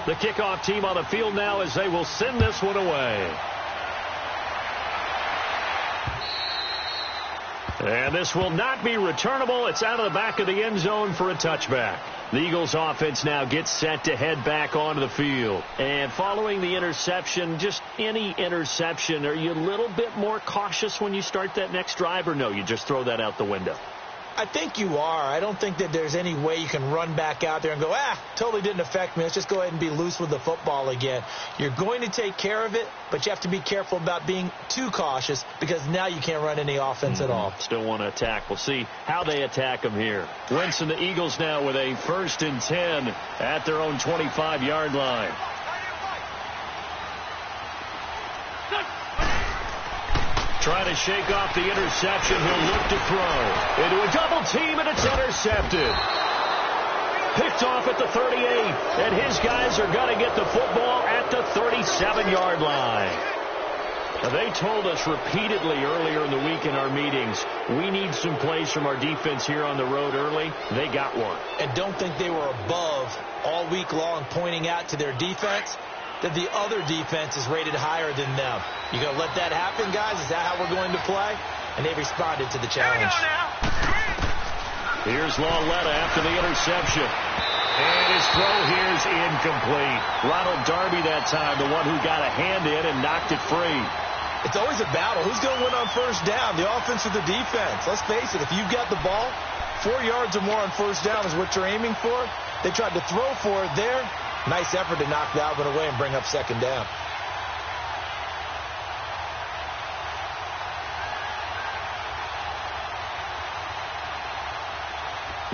The kickoff team on the field now as they will send this one away. And this will not be returnable. It's out of the back of the end zone for a touchback. The Eagles offense now gets set to head back onto the field. And following the interception, just any interception, are you a little bit more cautious when you start that next drive, or no, you just throw that out the window? I think you are. I don't think that there's any way you can run back out there and go, totally didn't affect me. Let's just go ahead and be loose with the football again. You're going to take care of it, but you have to be careful about being too cautious because now you can't run any offense at all. Still want to attack. We'll see how they attack them here. Wentz and the Eagles now with a 1st and 10 at their own 25-yard line. Trying to shake off the interception. He'll look to throw. Into a double team, and it's intercepted. Picked off at the 38. And his guys are going to get the football at the 37-yard line. Now, they told us repeatedly earlier in the week in our meetings, we need some plays from our defense here on the road early. They got one. And don't think they were above all week long pointing out to their defense that the other defense is rated higher than them. You going to let that happen, guys? Is that how we're going to play? And they responded to the challenge. Here's Lauletta after the interception. And his throw here is incomplete. Ronald Darby that time, the one who got a hand in and knocked it free. It's always a battle. Who's going to win on first down, the offense or the defense? Let's face it, if you've got the ball, 4 yards or more on first down is what you're aiming for. They tried to throw for it there. Nice effort to knock that one away and bring up 2nd down.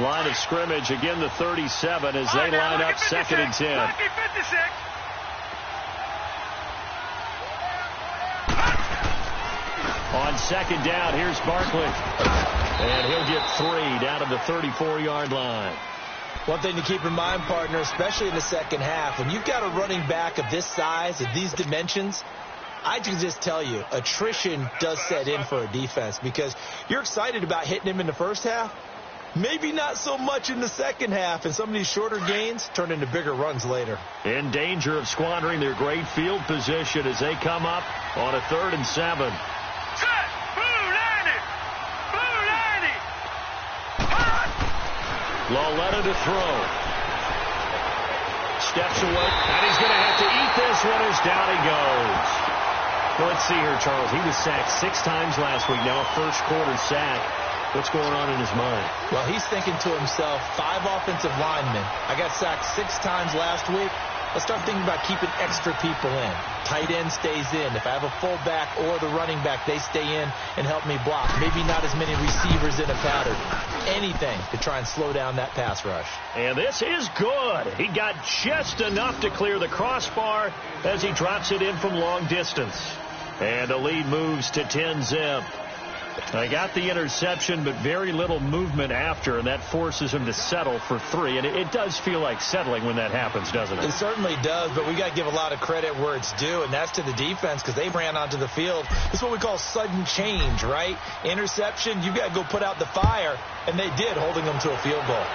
Line of scrimmage, again the 37 as they line up 2nd and 10. On 2nd down, here's Barkley. And he'll get 3 down to the 34-yard line. One thing to keep in mind, partner, especially in the second half, when you've got a running back of this size, of these dimensions, I can just tell you, attrition does set in for a defense because you're excited about hitting him in the first half. Maybe not so much in the second half, and some of these shorter gains turn into bigger runs later. In danger of squandering their great field position as they come up on a 3rd and 7. Lauletta to throw. Steps away, and he's going to have to eat this one as down he goes. Well, let's see here, Charles. He was sacked 6 times last week. Now a first-quarter sack. What's going on in his mind? Well, he's thinking to himself, 5 offensive linemen. I got sacked 6 times last week. Let's start thinking about keeping extra people in. Tight end stays in. If I have a fullback or the running back, they stay in and help me block. Maybe not as many receivers in a pattern. Anything to try and slow down that pass rush. And this is good. He got just enough to clear the crossbar as he drops it in from long distance. And the lead moves to 10-zip. They got the interception, but very little movement after, and that forces him to settle for 3. And it does feel like settling when that happens, doesn't it? It certainly does, but we got to give a lot of credit where it's due, and that's to the defense because they ran onto the field. This is what we call sudden change, right? Interception, you got to go put out the fire, and they did, holding them to a field goal.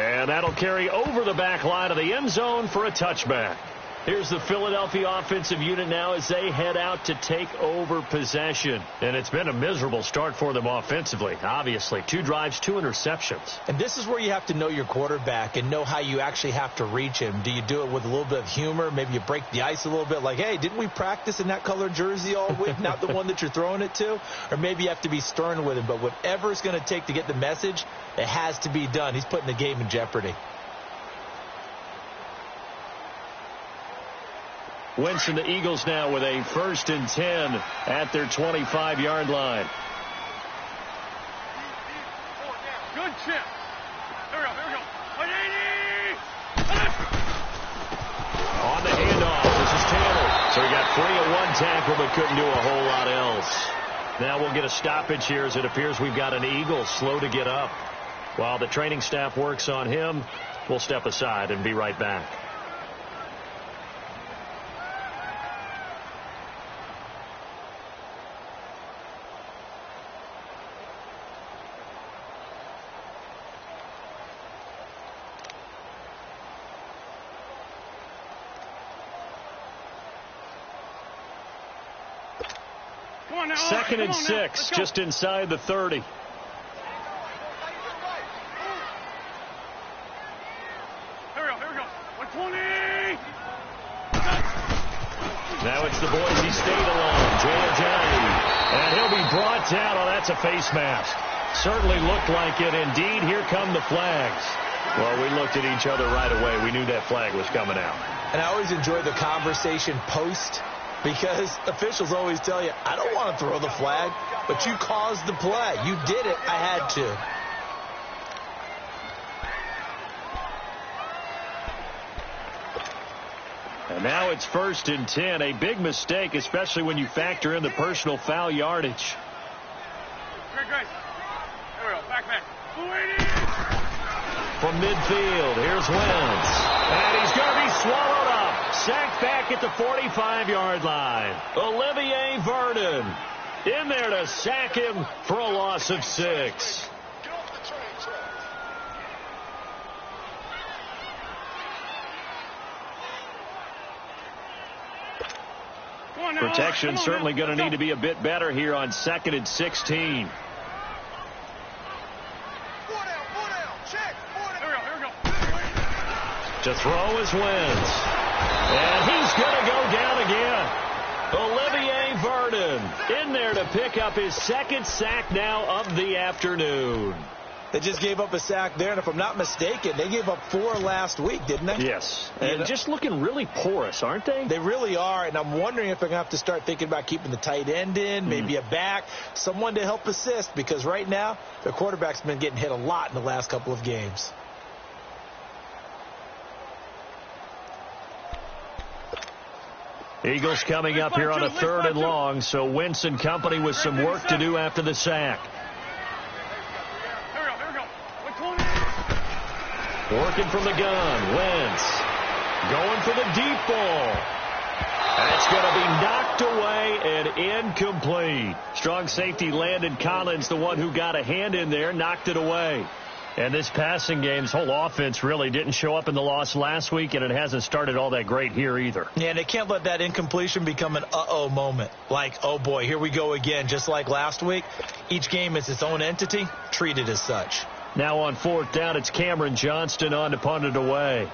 And that'll carry over the back line of the end zone for a touchback. Here's the Philadelphia offensive unit now as they head out to take over possession. And it's been a miserable start for them offensively, obviously. 2 drives, 2 interceptions. And this is where you have to know your quarterback and know how you actually have to reach him. Do you do it with a little bit of humor? Maybe you break the ice a little bit like, hey, didn't we practice in that color jersey all week, not the one that you're throwing it to? Or maybe you have to be stern with him. But whatever it's going to take to get the message, it has to be done. He's putting the game in jeopardy. Wentz and the Eagles now with a 1st and 10 at their 25-yard line. Good chip. Here we go. On the handoff, this is Taylor. So he got free of 1 tackle but couldn't do a whole lot else. Now we'll get a stoppage here as it appears we've got an Eagle slow to get up. While the training staff works on him, we'll step aside and be right back. Second and 6, just inside the 30. Here we go. 120. Now it's the Boise State alone, J.J. And he'll be brought down. Oh, that's a face mask. Certainly looked like it. Indeed, here come the flags. Well, we looked at each other right away. We knew that flag was coming out. And I always enjoy the conversation post, because officials always tell you, I don't want to throw the flag, but you caused the play. You did it. I had to. And now it's 1st and 10. A big mistake, especially when you factor in the personal foul yardage. Great. Here we go. Back. From midfield, here's Wentz. And he's going to be swallowed up. Sacked back at the 45-yard line. Olivier Vernon in there to sack him for a loss of 6. Protection certainly going to need to be a bit better here on 2nd and 16. To throw is Wentz. And he's going to go down again. Olivier Vernon in there to pick up his 2nd sack now of the afternoon. They just gave up a sack there, and if I'm not mistaken, they gave up 4 last week, didn't they? Yes. And just looking really porous, aren't they? They really are, and I'm wondering if they're going to have to start thinking about keeping the tight end in, maybe a back, someone to help assist, because right now, their quarterback's been getting hit a lot in the last couple of games. Eagles coming up here on a 3rd and long, so Wentz and company with some work to do after the sack. Working from the gun, Wentz going for the deep ball. That's going to be knocked away and incomplete. Strong safety Landon Collins, the one who got a hand in there, knocked it away. And this passing game's whole offense really didn't show up in the loss last week, and it hasn't started all that great here either. Yeah, and they can't let that incompletion become an uh-oh moment. Like, oh boy, here we go again, just like last week. Each game is its own entity, treated as such. Now on 4th down, it's Cameron Johnston on to punt it away.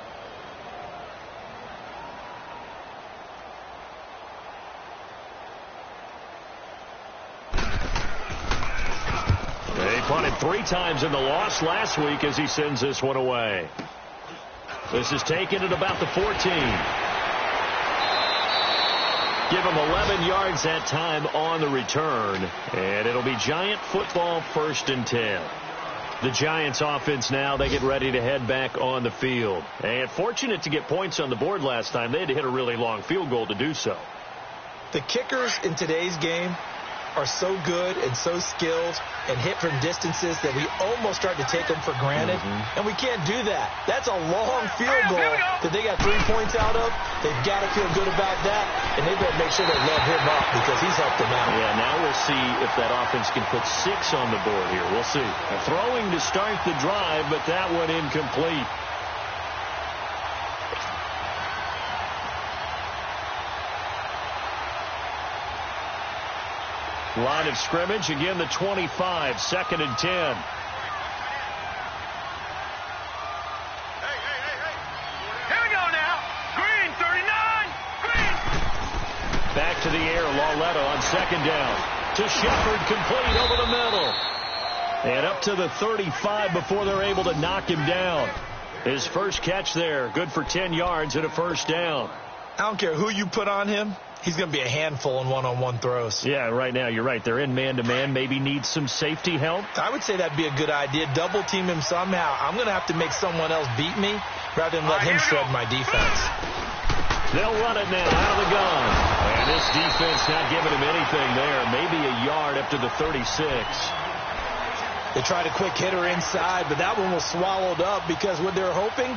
They punted 3 times in the loss last week as he sends this one away. This is taken at about the 14. Give him 11 yards that time on the return. And it'll be Giant football, 1st and 10. The Giants offense now, they get ready to head back on the field. And fortunate to get points on the board last time. They had to hit a really long field goal to do so. The kickers in today's game are so good and so skilled and hit from distances that we almost start to take them for granted. And we can't do that. That's a long field goal that they got 3 points out of. They've got to feel good about that, and they better make sure they love him up because he's helped them out. Yeah, now we'll see if that offense can put 6 on the board here. We'll see. Throwing to start the drive, but that one incomplete. Line of scrimmage, again the 25, 2nd and 10. Hey. Here we go now. Green, 39. Green. Back to the air, Lauletta on 2nd down. To Shepard, complete over the middle. And up to the 35 before they're able to knock him down. His first catch there, good for 10 yards and a 1st down. I don't care who you put on him. He's going to be a handful in one-on-one throws. Yeah, right now, you're right. They're in man-to-man. Maybe need some safety help. I would say that'd be a good idea. Double team him somehow. I'm going to have to make someone else beat me rather than let him shred my defense. They'll run it now out of the gun. And this defense not giving him anything there. Maybe a yard up to the 36. They tried a quick hitter inside, but that one was swallowed up because what they're hoping,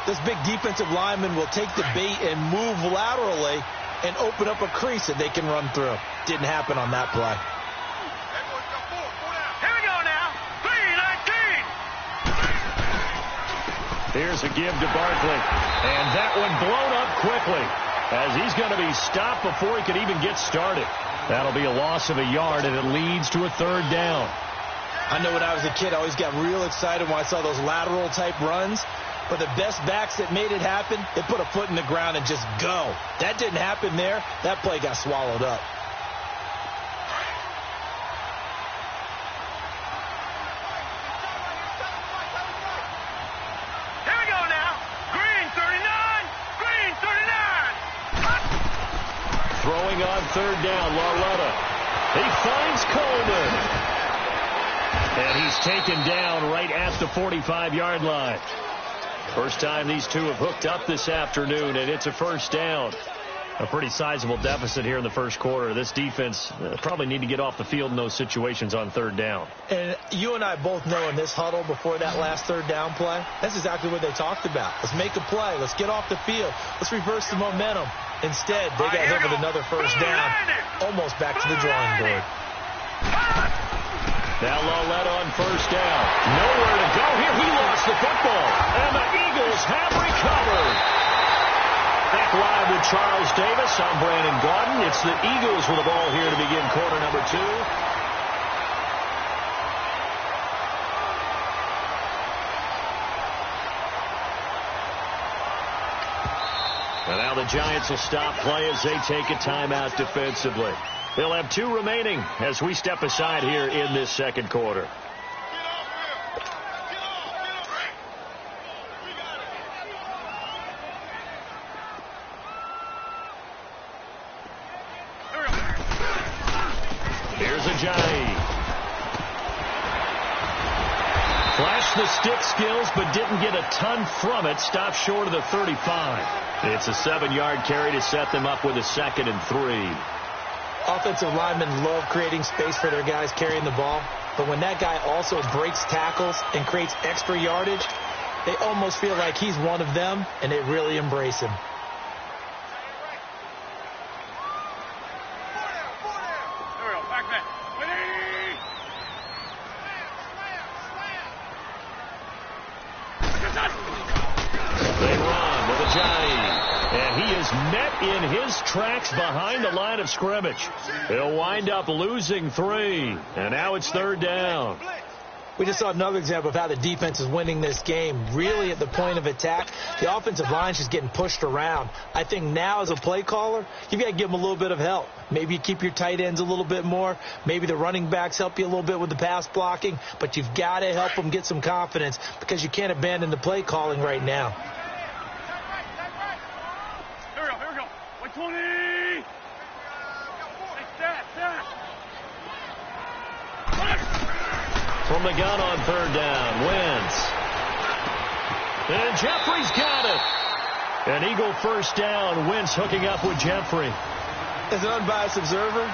this big defensive lineman will take the bait and move laterally and open up a crease that they can run through. Didn't happen on that play. Here we go now. 3-19. Here's a give to Barkley. And that one blown up quickly as he's going to be stopped before he could even get started. That'll be a loss of a yard, and it leads to a third down. I know when I was a kid, I always got real excited when I saw those lateral-type runs. But the best backs that made it happen, they put a foot in the ground and just go. That didn't happen there. That play got swallowed up. Here we go now. Green 39. Green 39. Throwing on third down, Larletta. He finds Coleman. And he's taken down right at the 45-yard line. First time these two have hooked up this afternoon, and it's a first down. A pretty sizable deficit here in the first quarter. This defense probably need to get off the field in those situations on third down. And you and I both know in this huddle before that last third down play, that's exactly what they talked about. Let's make a play. Let's get off the field. Let's reverse the momentum. Instead, they got hit with another first down, almost back to the drawing board. Now Larletta on first down. Nowhere to go here. He lost the football. And the Eagles have recovered. Back live with Charles Davis. I'm Brandon Gaudin. It's the Eagles with the ball here to begin quarter number 2. And now the Giants will stop play as they take a timeout defensively. They'll have 2 remaining as we step aside here in this second quarter. Here's Ajayi. Flashed the stick skills, but didn't get a ton from it. Stopped short of the 35. It's a 7-yard carry to set them up with a 2nd and 3. Offensive linemen love creating space for their guys carrying the ball. But when that guy also breaks tackles and creates extra yardage, they almost feel like he's one of them, and they really embrace him. They run with Ajayi. And he is met in his tracks behind the line of scrimmage. He'll wind up losing 3. And now it's third down. We just saw another example of how the defense is winning this game. Really at the point of attack, the offensive line's just getting pushed around. I think now as a play caller, you've got to give them a little bit of help. Maybe you keep your tight ends a little bit more. Maybe the running backs help you a little bit with the pass blocking. But you've got to help them get some confidence because you can't abandon the play calling right now. 20. From the gun on third down, Wentz. And Jeffrey's got it. An Eagle first down. Wentz hooking up with Jeffrey. As an unbiased observer,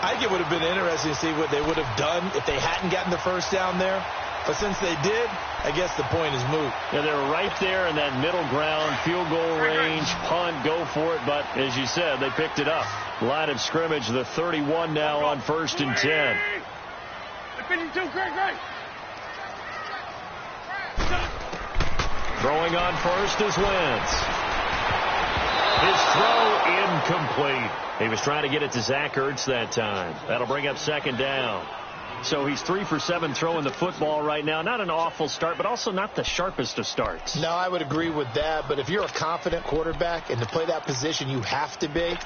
I think it would have been interesting to see what they would have done if they hadn't gotten the first down there. But since they did, I guess the point is moot. Yeah, they're right there in that middle ground, field goal range, punt, go for it. But as you said, they picked it up. Line of scrimmage, the 31 now on 1st and 10. Throwing on first is Wentz. His throw incomplete. He was trying to get it to Zach Ertz that time. That'll bring up 2nd down. So he's 3 for 7 throwing the football right now. Not an awful start, but also not the sharpest of starts. No, I would agree with that. But if you're a confident quarterback and to play that position, you have to be.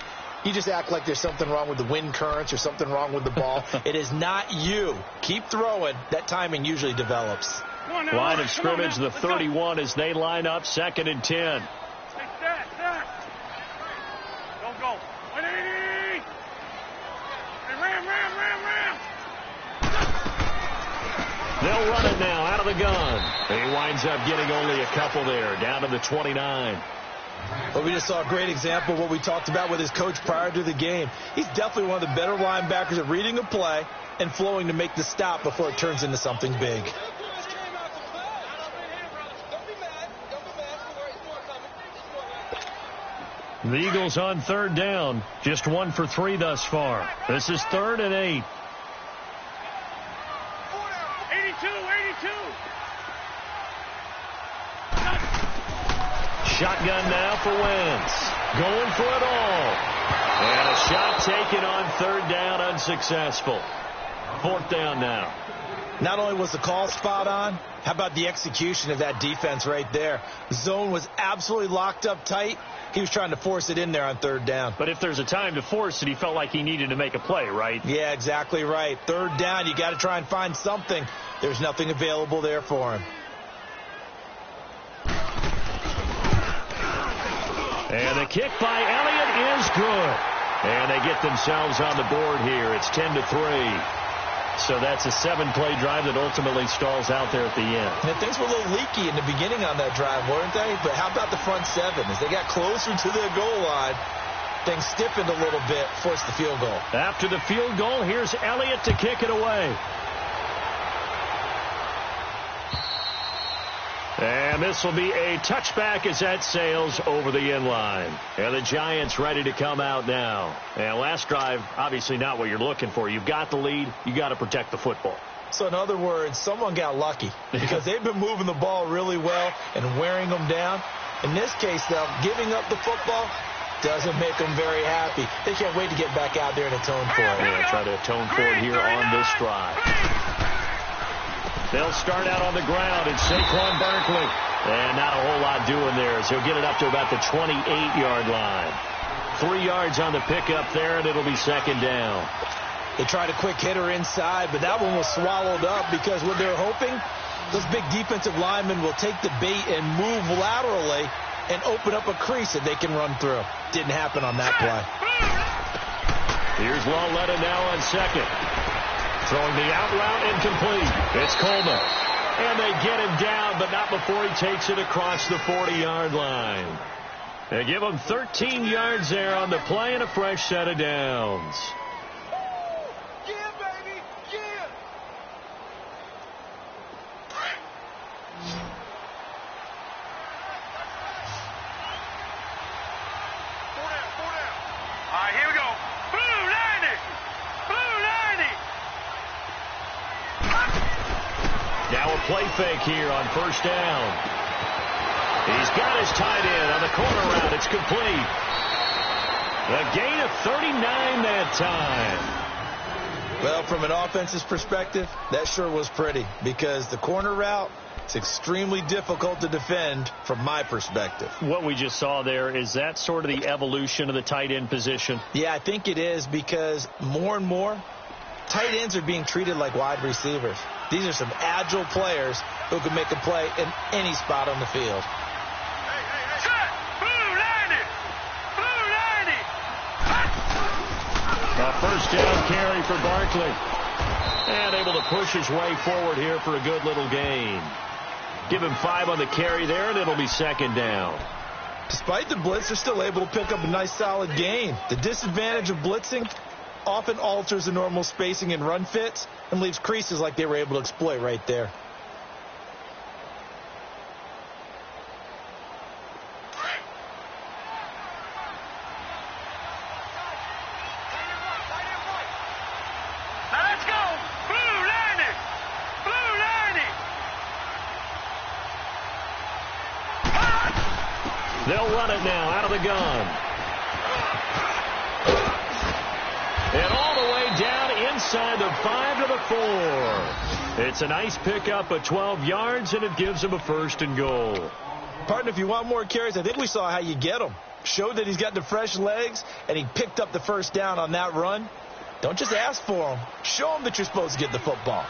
You just act like there's something wrong with the wind currents or something wrong with the ball. It is not you. Keep throwing. That timing usually develops. Line of scrimmage, the 31 as they line up, 2nd and 10. Don't go. 180. Ram. They'll run it now out of the gun. He winds up getting only a couple there, down to the 29. But we just saw a great example of what we talked about with his coach prior to the game. He's definitely one of the better linebackers at reading a play and flowing to make the stop before it turns into something big. The Eagles on third down, just 1 for 3 thus far. This is 3rd and 8. 82. Shotgun now for Wentz. Going for it all. And a shot taken on third down, unsuccessful. Fourth down now. Not only was the call spot on, how about the execution of that defense right there? The zone was absolutely locked up tight. He was trying to force it in there on third down. But if there's a time to force it, he felt like he needed to make a play, right? Yeah, exactly right. Third down, you got to try and find something. There's nothing available there for him. And the kick by Elliott is good. And they get themselves on the board here. It's 10-3. So that's a 7-play drive that ultimately stalls out there at the end. And things were a little leaky in the beginning on that drive, weren't they? But how about the front seven? As they got closer to their goal line, things stiffened a little bit, forced the field goal. After the field goal, here's Elliott to kick it away. And this will be a touchback as that sails over the end line. And the Giants ready to come out now. And last drive, obviously not what you're looking for. You've got the lead. You got to protect the football. So in other words, someone got lucky because they've been moving the ball really well and wearing them down. In this case, though, giving up the football doesn't make them very happy. They can't wait to get back out there and atone for it. Yeah, try to atone for it here on this drive. They'll start out on the ground. It's Saquon Barkley. And not a whole lot doing there as he'll get it up to about the 28-yard line. 3 yards on the pickup there, and it'll be second down. They tried a quick hitter inside, but that one was swallowed up because what they're hoping, those big defensive linemen will take the bait and move laterally and open up a crease that they can run through. Didn't happen on that play. Here's Lauletta now on second. Throwing the out route incomplete. It's Coleman. And they get him down, but not before he takes it across the 40-yard line. They give him 13 yards there on the play and a fresh set of downs. Yeah, baby, yeah. 4 down. All right, here we go. Blue 90. Blue 90. Now a play fake here on first down. He's got his tight end on the corner route. It's complete. A gain of 39 that time. Well, from an offense's perspective, that sure was pretty because the corner route is extremely difficult to defend from my perspective. What we just saw there, is that sort of the evolution of the tight end position? Yeah, I think it is because more and more, tight ends are being treated like wide receivers. These are some agile players who can make a play in any spot on the field. Set. Blue 90. Blue 90. A first down carry for Barkley. And able to push his way forward here for a good little gain. Give him 5 on the carry there, and it'll be second down. Despite the blitz, they're still able to pick up a nice solid gain. The disadvantage of blitzing often alters the normal spacing and run fits and leaves creases like they were able to exploit right there. Now let's go. Blue 90. Blue 90. They'll run it now out of the gun. And all the way down inside the 5 to the 4. It's a nice pickup of 12 yards, and it gives him a first and goal. Partner, if you want more carries, I think we saw how you get them. Showed that he's got the fresh legs, and he picked up the first down on that run. Don't just ask for them. Show them that you're supposed to get the football.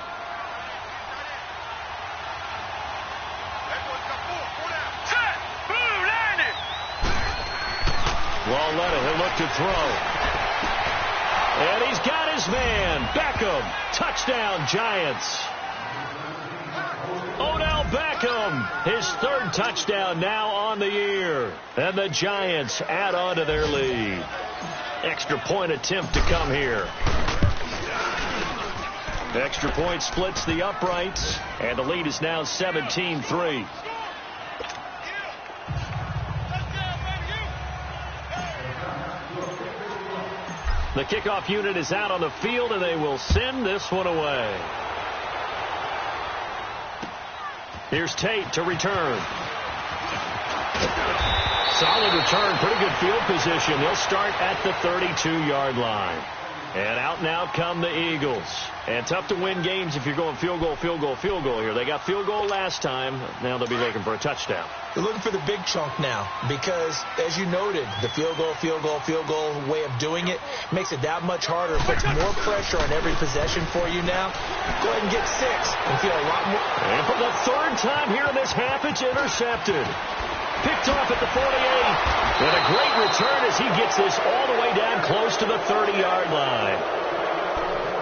Set. Blue 90. Lauletta, he'll look to throw. And he's got his man, Beckham. Touchdown, Giants. Odell Beckham, his 3rd touchdown now on the year. And the Giants add on to their lead. Extra point attempt to come here. Extra point splits the uprights, and the lead is now 17-3. The kickoff unit is out on the field, and they will send this one away. Here's Tate to return. Solid return, pretty good field position. They'll start at the 32-yard line. And out come the Eagles. And tough to win games if you're going field goal here. They got field goal last time. Now they'll be looking for a touchdown. They're looking for the big chunk now because, as you noted, the field goal way of doing it makes it that much harder. It puts more pressure on every possession for you now. Go ahead and get 6 and feel a lot more. And for the third time here in this half, it's intercepted. Picked off at the 48. And a great return as he gets this all the way down close to the 30-yard line.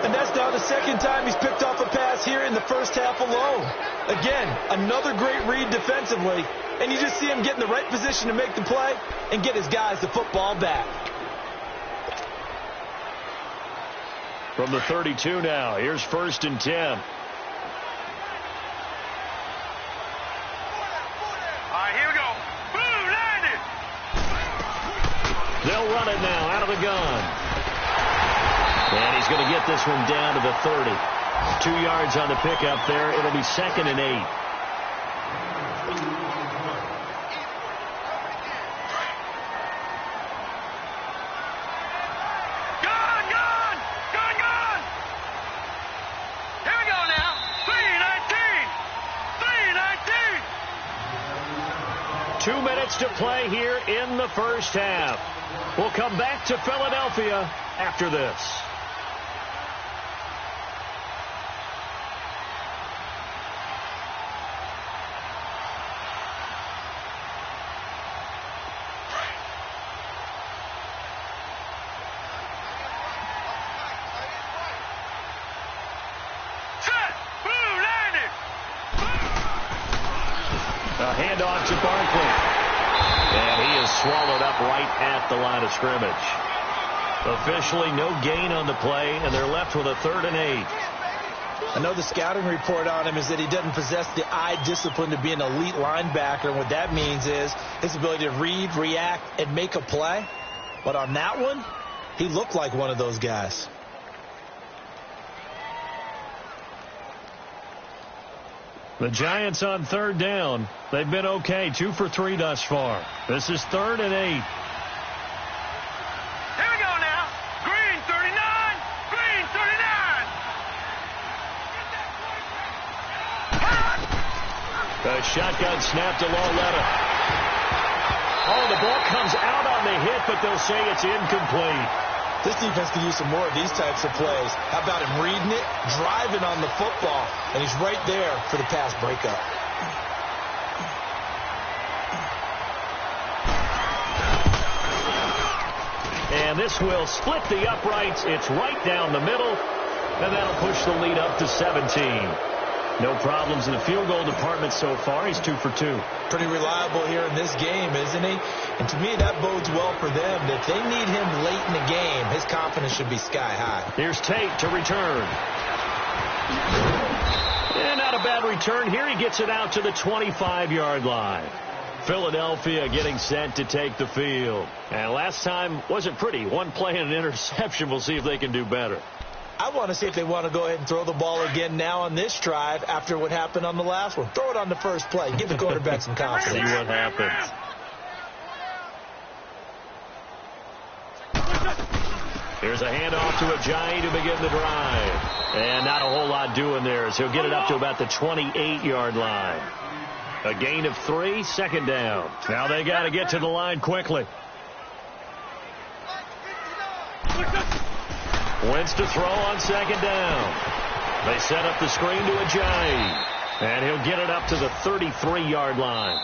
And that's now the second time he's picked off a pass here in the first half alone. Again, another great read defensively. And you just see him get in the right position to make the play and get his guys the football back. From the 32 now, here's 1st and 10. All right, here we go. Boom, landed. They'll run it now out of the gun. And he's going to get this one down to the 30. 2 yards on the pickup there. It'll be 2nd and 8. Gun. Here we go now. 3:19. 2 minutes to play here in the first half. We'll come back to Philadelphia after this. A handoff to Barkley. And he is swallowed up right at the line of scrimmage. Officially no gain on the play, and they're left with a 3rd and 8. I know the scouting report on him is that he doesn't possess the eye discipline to be an elite linebacker. And what that means is his ability to read, react, and make a play. But on that one, he looked like one of those guys. The Giants on 3rd down. They've been okay, 2 for 3 thus far. This is 3rd and 8. Here we go now. Green 39. Green 39. The shotgun snap to Lauletta. Oh, the ball comes out on the hit, but they'll say it's incomplete. This defense can use some more of these types of plays. How about him reading it, driving on the football, and he's right there for the pass breakup. And this will split the uprights. It's right down the middle, and that'll push the lead up to 17. No problems in the field goal department so far. He's 2 for 2. Pretty reliable here in this game, isn't he? And to me, that bodes well for them. If they need him late in the game, his confidence should be sky high. Here's Tate to return. And not a bad return here. He gets it out to the 25-yard line. Philadelphia getting set to take the field. And last time wasn't pretty. One play and an interception. We'll see if they can do better. I want to see if they want to go ahead and throw the ball again now on this drive after what happened on the last one. Throw it on the first play. Give the quarterback some confidence. See what happens. Here's a handoff to Ajayi to begin the drive. And not a whole lot doing there as he'll get it up to about the 28-yard line. A gain of 3, 2nd down. Now they got to get to the line quickly. Wentz to throw on 2nd down. They set up the screen to Ajayi. And he'll get it up to the 33-yard line.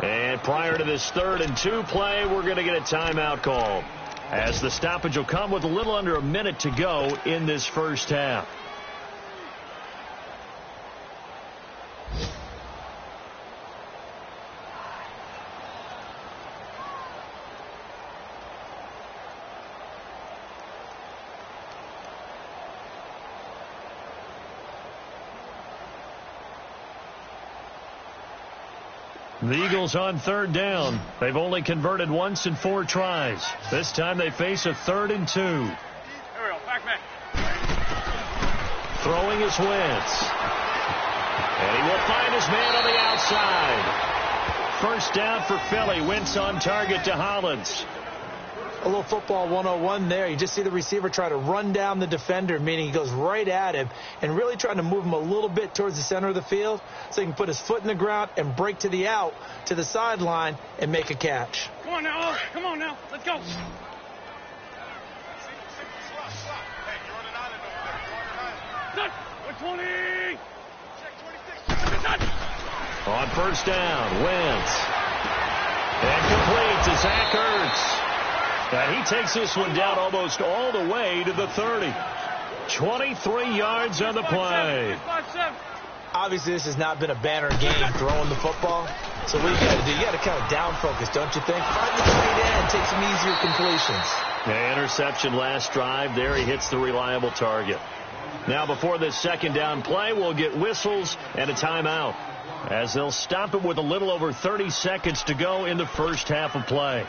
And prior to this 3rd and 2 play, we're going to get a timeout call, as the stoppage will come with a little under a minute to go in this first half. The Eagles on 3rd down. They've only converted once in 4 tries. This time they face a 3rd and 2. Here we go. Back. Throwing is Wentz. And he will find his man on the outside. first down for Philly. Wentz on target to Hollins. A little football 101 there. You just see the receiver try to run down the defender, meaning he goes right at him and really trying to move him a little bit towards the center of the field so he can put his foot in the ground and break to the out, to the sideline, and make a catch. Come on now. Come on now. Let's go. Done. 120. On first down, Wentz. And complete to Zach Ertz. And he takes this one down almost all the way to the 30. 23 yards on the play. Obviously, this has not been a banner game throwing the football. So what you got to do, you got to kind of down focus, don't you think? Find the tight end, take some easier completions. The interception last drive. There he hits the reliable target. Now before this second down play, we'll get whistles and a timeout, as they'll stop it with a little over 30 seconds to go in the first half of play.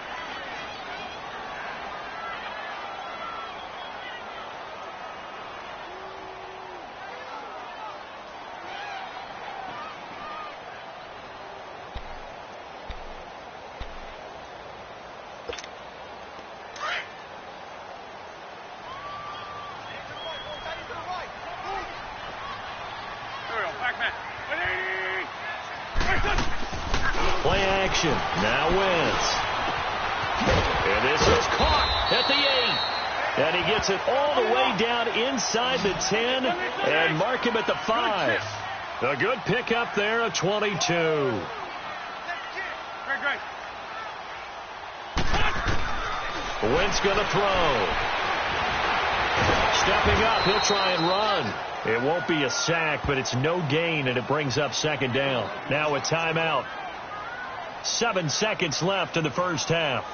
Play action. Now Wentz. And this is caught at the 8. And he gets it all the way down inside the 10 and mark him at the 5. A good pickup there of 22. Wentz going to throw. Stepping up, he'll try and run. It won't be a sack, but it's no gain, and it brings up second down. Now a timeout. 7 seconds left in the first half.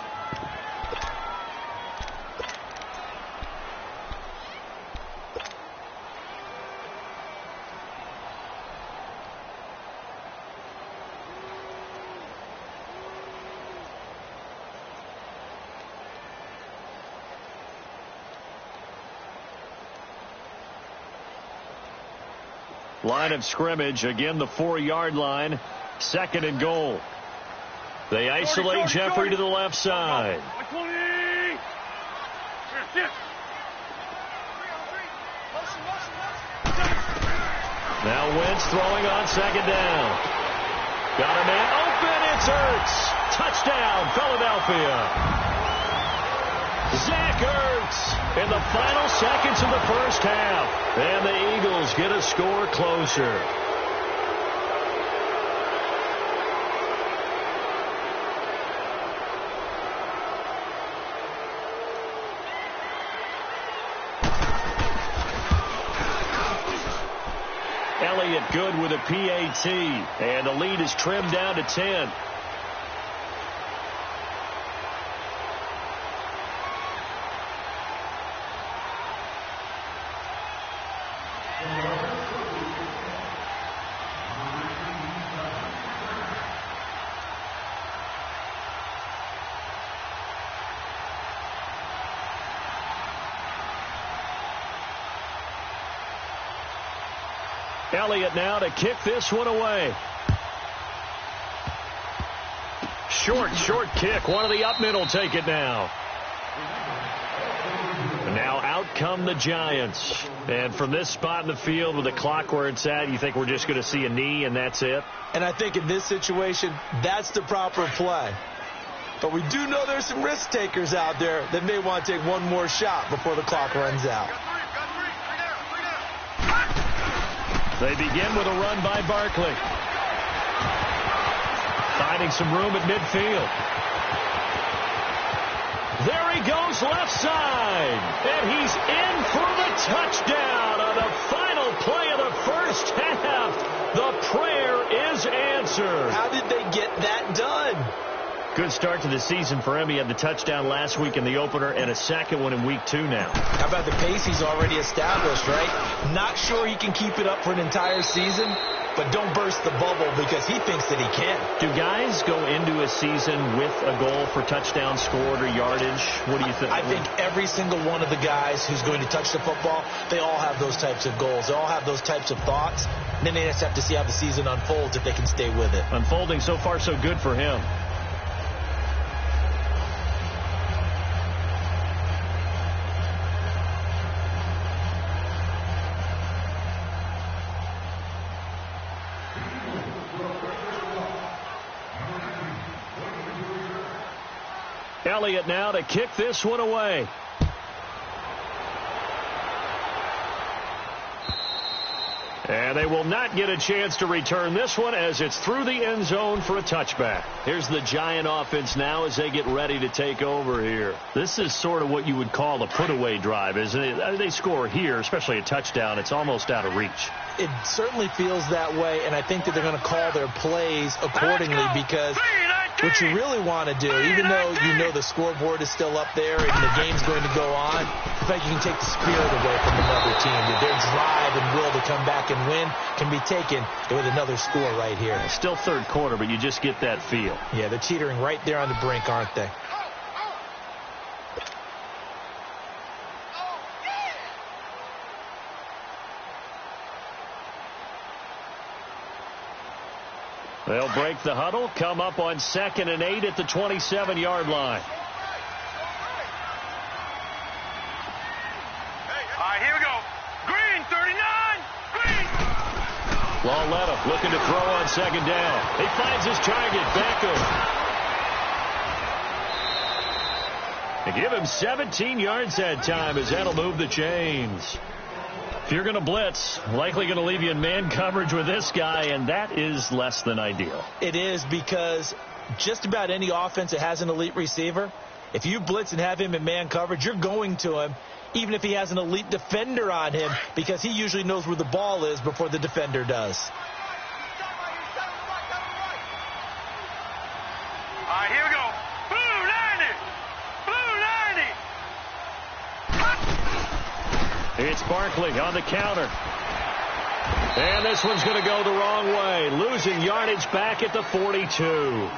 Line of scrimmage, again the 4-yard line. Second and goal. They isolate Jeffrey to the left side. Now Wentz throwing on second down. Got a man open. It's Ertz. Touchdown, Philadelphia. Zach Ertz in the final seconds of the first half. And the Eagles get a score closer. Elliott good with a PAT, and the lead is trimmed down to 10. Elliott now to kick this one away. Short kick. One of the up middle take it now. And now out come the Giants. And from this spot in the field with the clock where it's at, you think we're just going to see a knee and that's it? And I think in this situation, that's the proper play. But we do know there's some risk takers out there that may want to take one more shot before the clock runs out. They begin with a run by Barkley. Finding some room at midfield. There he goes left side. And he's in for the touchdown on the final play of the first half. The prayer is answered. How did they get that done? Good start to the season for him. He had the touchdown last week in the opener and a second one in week 2 now. How about the pace he's already established, right? Not sure he can keep it up for an entire season, but don't burst the bubble because he thinks that he can. Do guys go into a season with a goal for touchdown scored or yardage? What do you think? I think every single one of the guys who's going to touch the football, they all have those types of goals. They all have those types of thoughts. And then they just have to see how the season unfolds if they can stay with it. Unfolding so far so good for him. Elliott now to kick this one away. And they will not get a chance to return this one as it's through the end zone for a touchback. Here's the Giant offense now as they get ready to take over here. This is sort of what you would call a put-away drive, isn't it? They score here, especially a touchdown. It's almost out of reach. It certainly feels that way, and I think that they're going to call their plays accordingly because what you really want to do, even though you know the scoreboard is still up there and the game's going to go on, in fact, you can take the spirit away from another team. Their drive and will to come back and win can be taken with another score right here. Still third quarter, but you just get that feel. Yeah, they're teetering right there on the brink, aren't they? They'll break the huddle, come up on 2nd and 8 at the 27-yard line. All right, here we go. Green, 39. Green. Lauletta looking to throw on 2nd down. He finds his target, Beckham. They give him 17 yards that time as that'll move the chains. If you're going to blitz, likely going to leave you in man coverage with this guy, and that is less than ideal. It is because just about any offense that has an elite receiver, if you blitz and have him in man coverage, you're going to him, even if he has an elite defender on him, because he usually knows where the ball is before the defender does. All right, here we go. Blue 90. Blue 90. It's Barkley on the counter. And this one's going to go the wrong way. Losing yardage back at the 42.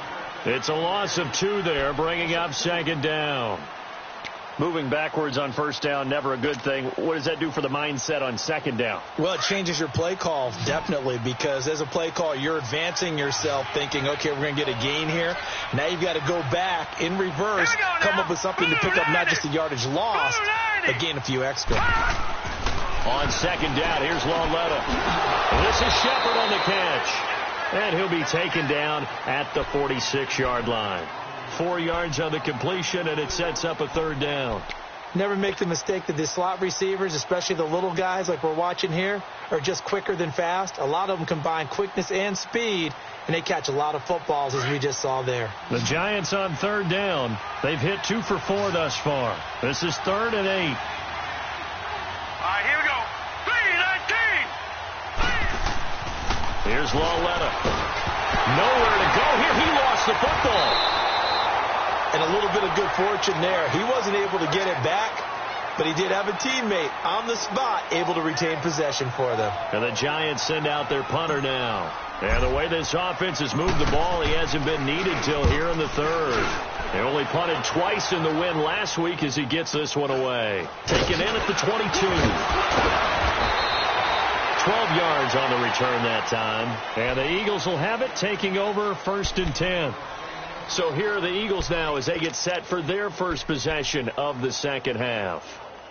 It's a loss of 2 there, bringing up 2nd down. Moving backwards on 1st down, never a good thing. What does that do for the mindset on 2nd down? Well, it changes your play call, definitely, because as a play call, you're advancing yourself thinking, okay, we're going to get a gain here. Now you've got to go back in reverse, come up with something to pick up not just the yardage lost, but gain a few extra. On 2nd down, here's Lauletta. This is Shepard on the catch. And he'll be taken down at the 46-yard line. 4 yards on the completion, and it sets up a 3rd down. Never make the mistake that the slot receivers, especially the little guys like we're watching here, are just quicker than fast. A lot of them combine quickness and speed, and they catch a lot of footballs, as we just saw there. The Giants on 3rd down. They've hit 2 for 4 thus far. This is 3rd and 8. All right, here we go. 3-19. Here's Lauletta. Nowhere to go here. He lost the football. And a little bit of good fortune there. He wasn't able to get it back, but he did have a teammate on the spot able to retain possession for them. And the Giants send out their punter now. And the way this offense has moved the ball, he hasn't been needed till here in the 3rd. They only punted twice in the win last week as he gets this one away. Taken in at the 22. 12 yards on the return that time. And the Eagles will have it, taking over 1st and 10. So here are the Eagles now as they get set for their first possession of the 2nd half.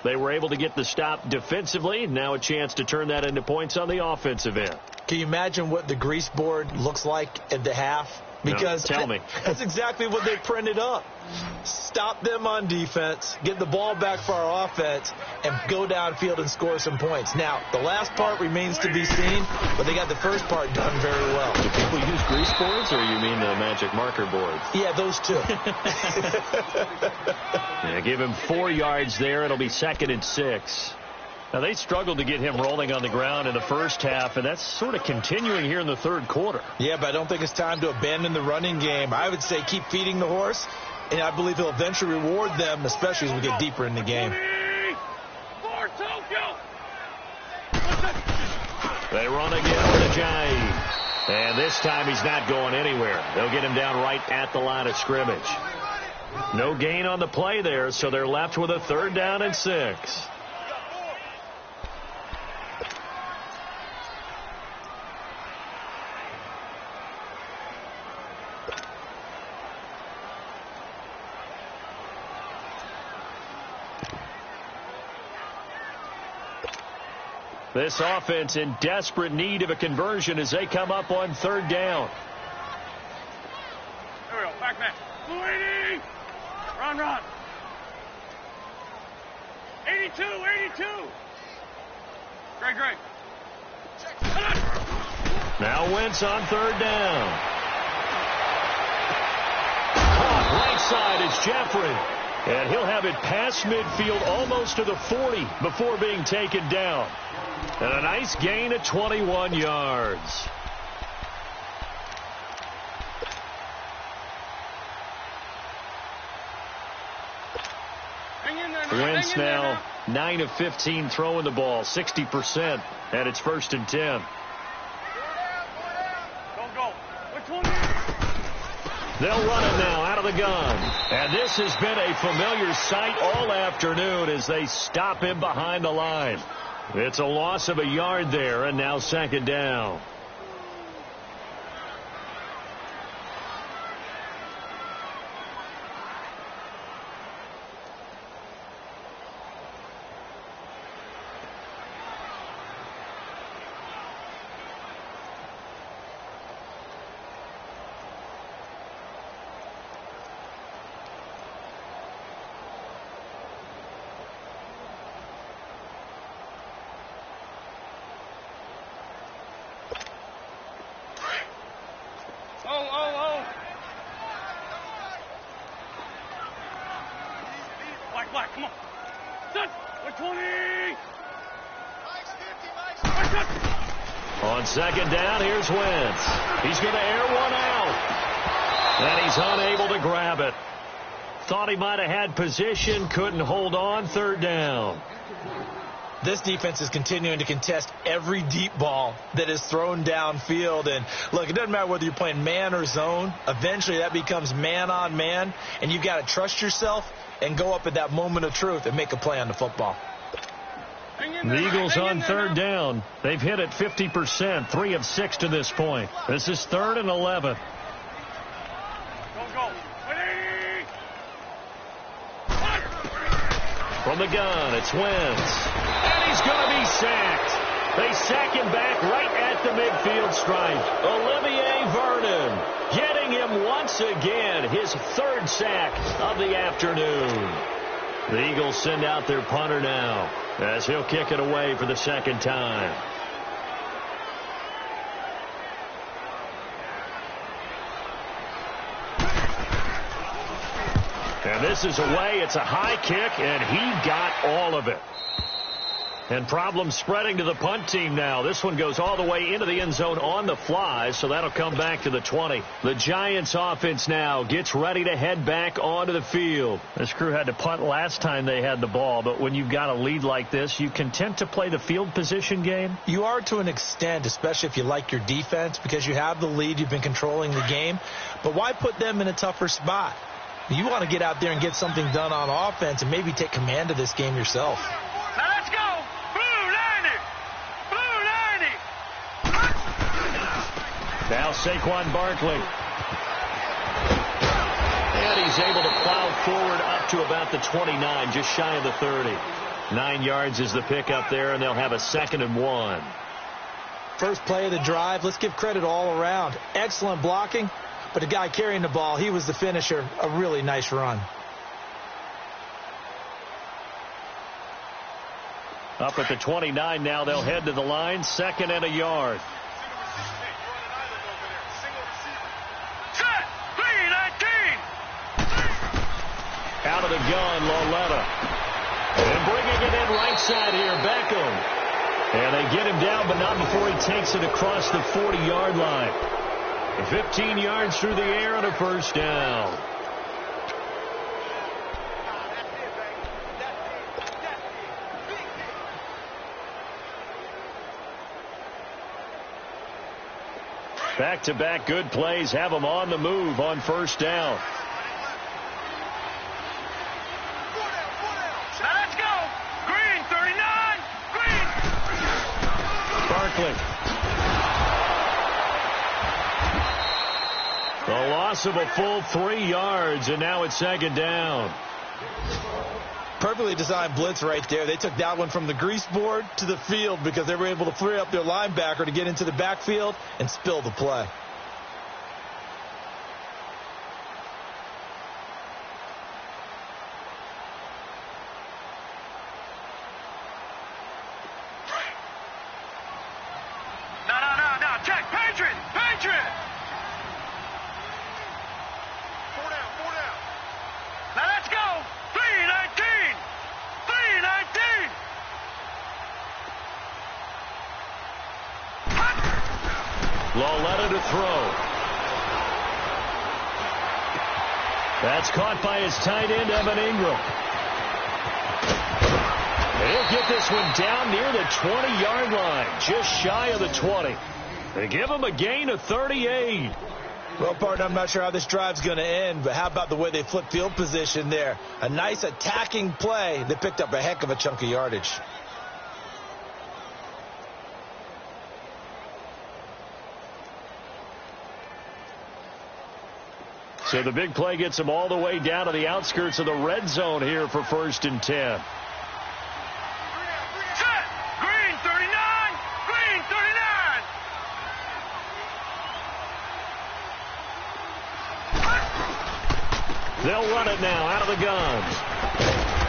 They were able to get the stop defensively. Now a chance to turn that into points on the offensive end. Can you imagine what the grease board looks like at the half? Because no, tell me. That's exactly what they printed up. Stop them on defense, get the ball back for our offense, and go downfield and score some points. Now, the last part remains to be seen, but they got the first part done very well. Do people use grease boards, or you mean the magic marker boards? Yeah, those two. Yeah, give him 4 yards there. It'll be 2nd and 6. Now, they struggled to get him rolling on the ground in the first half, and that's sort of continuing here in the 3rd quarter. Yeah, but I don't think it's time to abandon the running game. I would say keep feeding the horse, and I believe he'll eventually reward them, especially as we get deeper in the game. For Tokyo. They run again with Ajayi. And this time he's not going anywhere. They'll get him down right at the line of scrimmage. No gain on the play there, so they're left with a 3rd down and 6. This offense in desperate need of a conversion as they come up on 3rd down. There we go. Back man. Blue 80. Run. 82. Great. Now Wentz on 3rd down. Caught right side is Jeffrey. And he'll have it past midfield almost to the 40 before being taken down. And a nice gain of 21 yards. Wentz now 9 of 15 throwing the ball, 60%, and it's 1st and 10. Go. Which one? They'll run it now out of the gun. And this has been a familiar sight all afternoon as they stop him behind the line. It's a loss of a yard there, and now 2nd down. Oh. Black, come on. Set. 20. On 2nd down, here's Wentz. He's going to air one out. And he's unable to grab it. Thought he might have had position, couldn't hold on. 3rd down. This defense is continuing to contest every deep ball that is thrown downfield. And, look, it doesn't matter whether you're playing man or zone. Eventually that becomes man on man, and you've got to trust yourself and go up at that moment of truth and make a play on the football. The Eagles on 3rd down. They've hit it 50%, 3 of 6 to this point. This is 3rd and 11. Go. From the gun, it's Wentz. And he's going to be sacked. They sack him back right at the midfield stripe. Olivier Vernon getting him once again, his 3rd sack of the afternoon. The Eagles send out their punter now as he'll kick it away for the 2nd time. And this is away. It's a high kick, and he got all of it. And problems spreading to the punt team now. This one goes all the way into the end zone on the fly, so that'll come back to the 20. The Giants offense now gets ready to head back onto the field. This crew had to punt last time they had the ball, but when you've got a lead like this, you content to play the field position game? You are to an extent, especially if you like your defense, because you have the lead, you've been controlling the game. But why put them in a tougher spot? You want to get out there and get something done on offense and maybe take command of this game yourself. Now let's go. Blue 90. Now Saquon Barkley. And he's able to plow forward up to about the 29, just shy of the 30. 9 yards is the pickup there, and they'll have a 2nd and 1. First play of the drive, let's give credit all around. Excellent blocking. But the guy carrying the ball, he was the finisher. A really nice run. Up at the 29 now, they'll head to the line. 2nd and a yard. Set. 3-19. Out of the gun, Loletta. And bringing it in right side here, Beckham. And they get him down, but not before he takes it across the 40-yard line. 15 yards through the air and a 1st down. Back-to-back good plays have them on the move on first down. Now let's go. Green, 39. Green. Barkley. The loss of a full 3 yards, and now it's second down. Perfectly designed blitz right there. They took that one from the grease board to the field because they were able to free up their linebacker to get into the backfield and spill the play. No. Check. Patriot. Four down. Now let's go. 3-19. 3-19. Lauletta to throw. That's caught by his tight end, Evan Ingram. He'll get this one down near the 20-yard line, just shy of the 20. They give him a gain of 38. Well, partner, I'm not sure how this drive's going to end, but how about the way they flip field position there? A nice attacking play. They picked up a heck of a chunk of yardage. So the big play gets them all the way down to the outskirts of the red zone here for 1st and 10. Set. Green, 39. Green, 39. They'll run it now out of the gun.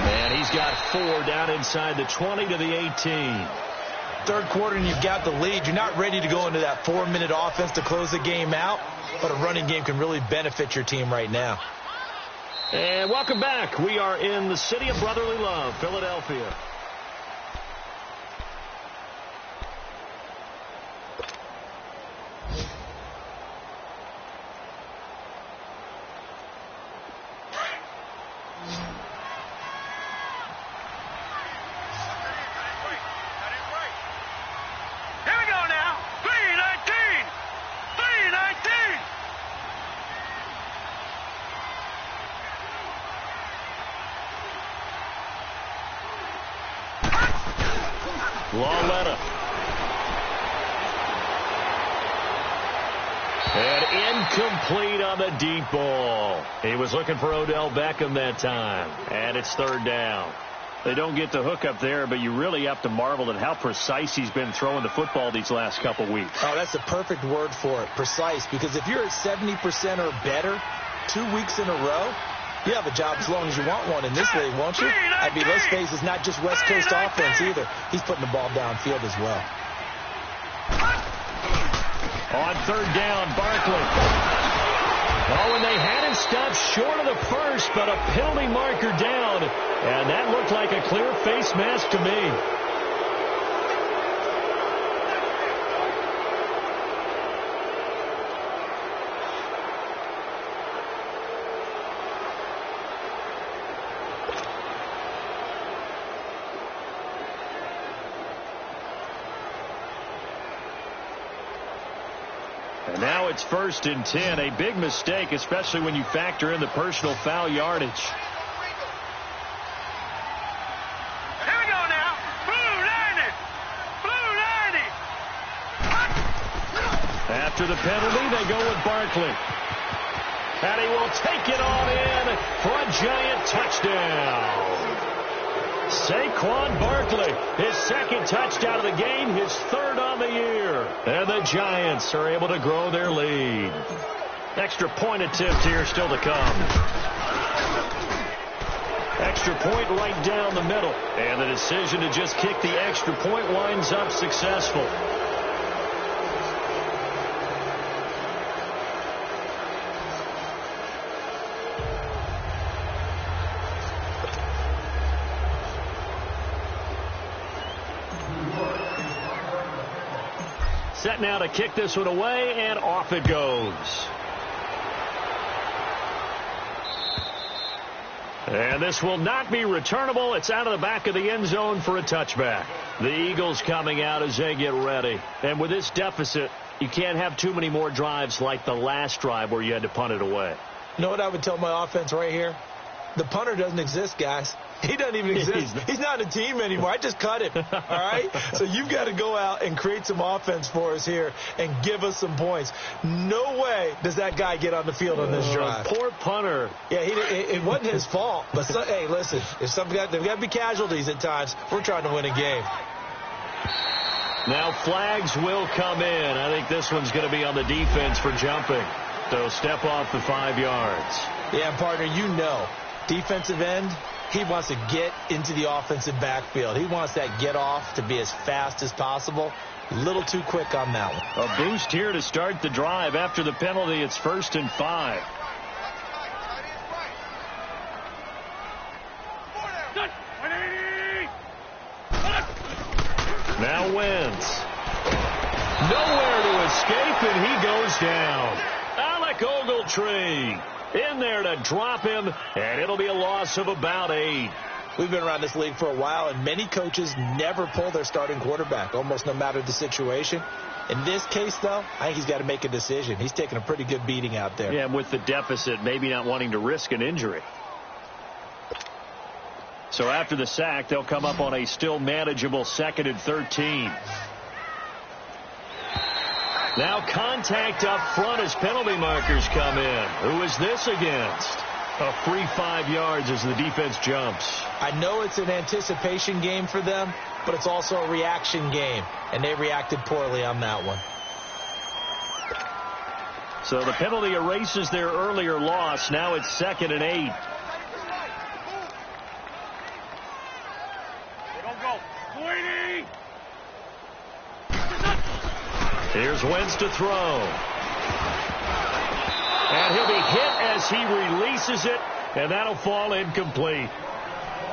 And he's got 4 down inside the 20 to the 18. Third quarter and you've got the lead. You're not ready to go into that 4-minute offense to close the game out, but a running game can really benefit your team right now. And welcome back. We are in the city of brotherly love, Philadelphia. Here we go now. 3-19. 3-19. Lauletta. And incomplete on the deep ball. He was looking for Odell Beckham that time. And it's 3rd down. They don't get the hook up there, but you really have to marvel at how precise he's been throwing the football these last couple weeks. Oh, that's the perfect word for it, precise. Because if you're at 70% or better 2 weeks in a row, you have a job as long as you want one in this league, won't you? I mean, let's face it, it's not just West Coast offense either. He's putting the ball downfield as well. On 3rd down, Barkley. Oh, and they had him stopped short of the first, but a penalty marker down. And that looked like a clear face mask to me. And now it's 1st and 10. A big mistake, especially when you factor in the personal foul yardage. Here we go now. Blue 90. Blue 90. After the penalty, they go with Barkley. And he will take it on in for a giant touchdown. Saquon Barkley, his 2nd touchdown of the game, his 3rd on the year. And the Giants are able to grow their lead. Extra point attempt here still to come. Extra point right down the middle. And the decision to just kick the extra point winds up successful. Set now to kick this one away, and off it goes. And this will not be returnable. It's out of the back of the end zone for a touchback. The Eagles coming out as they get ready. And with this deficit, You can't have too many more drives like the last drive where you had to punt it away. You know what I would tell my offense right here? The punter doesn't exist, guys. He doesn't even exist. He's not in a team anymore. I just cut him, all right? So you've got to go out and create some offense for us here and give us some points. No way does that guy get on the field on this drive. Poor punter. Yeah, it wasn't his fault. But, hey, listen, there's got to be casualties at times. We're trying to win a game. Now flags will come in. I think this one's going to be on the defense for jumping. So step off the 5 yards. Yeah, partner, you know, defensive end, he wants to get into the offensive backfield. He wants that get off to be as fast as possible. A little too quick on that one. A boost here to start the drive. After the penalty, it's 1st and 5. Now Wentz. Nowhere to escape, and he goes down. Alec Ogletree in there to drop him, and it'll be a loss of about 8. We've been around this league for a while, and many coaches never pull their starting quarterback, almost no matter the situation. In this case, though, I think he's got to make a decision. He's taking a pretty good beating out there. Yeah, with the deficit, maybe not wanting to risk an injury. So after the sack, they'll come up on a still manageable 2nd and 13. Now contact up front as penalty markers come in. Who is this against? A free 5 yards as the defense jumps. I know it's an anticipation game for them, but it's also a reaction game, and they reacted poorly on that one. So the penalty erases their earlier loss. Now it's 2nd and 8. Here's Wentz to throw. And he'll be hit as he releases it, and that'll fall incomplete.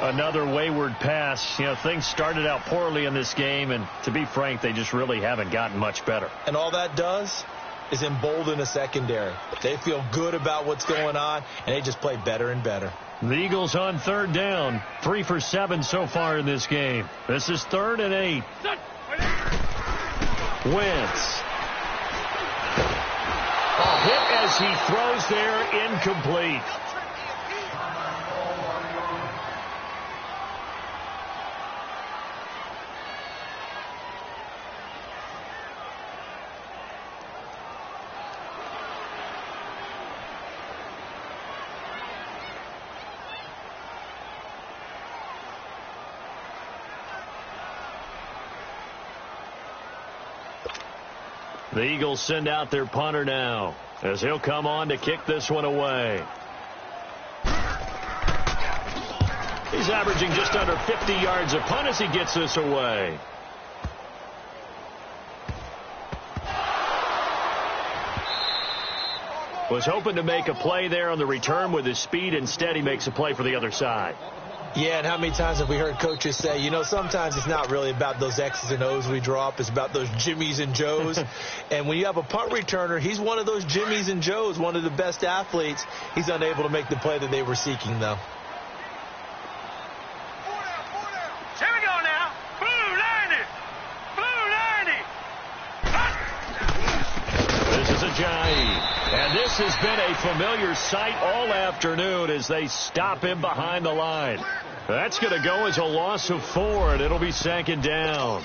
Another wayward pass. You know, things started out poorly in this game, and to be frank, they just really haven't gotten much better. And all that does is embolden a secondary. They feel good about what's going on, and they just play better and better. The Eagles on 3rd down. 3 for 7 so far in this game. This is 3rd and 8. Wentz. A hit as he throws there, incomplete. The Eagles send out their punter now as he'll come on to kick this one away. He's averaging just under 50 yards a punt as he gets this away. Was hoping to make a play there on the return with his speed. Instead, he makes a play for the other side. Yeah, and how many times have we heard coaches say, you know, sometimes it's not really about those X's and O's we drop. It's about those Jimmies and Joes. And when you have a punt returner, he's one of those Jimmies and Joes, one of the best athletes. He's unable to make the play that they were seeking, though. Here we go now. Blue 90. Blue 90. This is Ajayi. And this has been a familiar sight all afternoon as they stop him behind the line. That's going to go as a loss of 4, and it'll be 2nd down.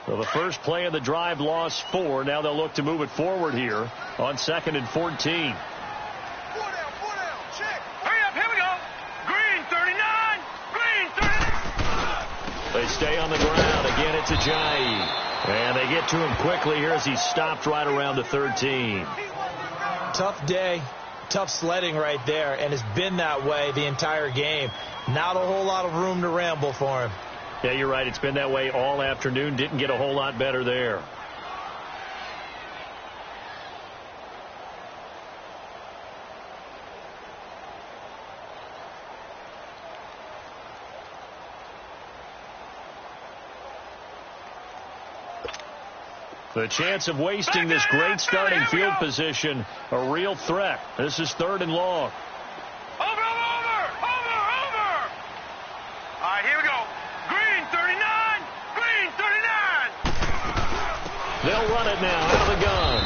Well, the first play of the drive lost 4. Now they'll look to move it forward here on 2nd and 14. 4 down, check. Hurry up, here we go. Green 39, green 39. They stay on the ground. Again, it's Ajayi. And they get to him quickly here as he stopped right around the 13. Tough day, tough sledding right there, and it's been that way the entire game. Not a whole lot of room to ramble for him. Yeah, you're right. It's been that way all afternoon. Didn't get a whole lot better there. The chance of wasting this great starting field position, a real threat. This is 3rd and long. Over. All right, here we go. Green 39. Green 39. They'll run it now out of the gun.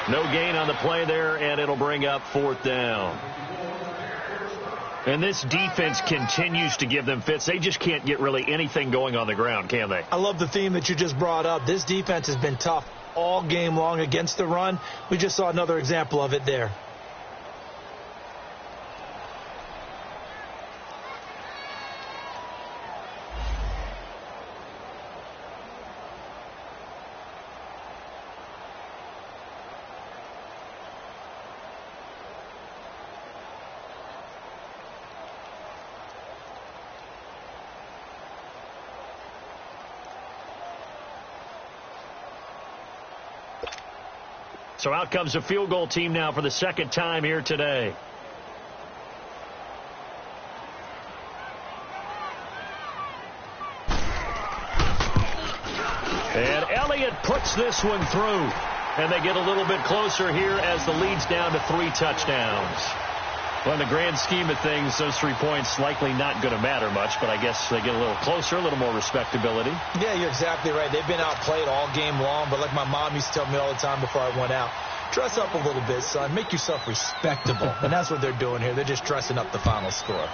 No gain on the play there, and it'll bring up 4th down. And this defense continues to give them fits. They just can't get really anything going on the ground, can they? I love the theme that you just brought up. This defense has been tough all game long against the run. We just saw another example of it there. So out comes a field goal team now for the 2nd time here today. And Elliott puts this one through. And they get a little bit closer here as the lead's down to 3 touchdowns. Well, in the grand scheme of things, those 3 points likely not going to matter much, but I guess they get a little closer, a little more respectability. Yeah, you're exactly right. They've been outplayed all game long, but like my mom used to tell me all the time before I went out, dress up a little bit, son. Make yourself respectable. And that's what they're doing here. They're just dressing up the final score.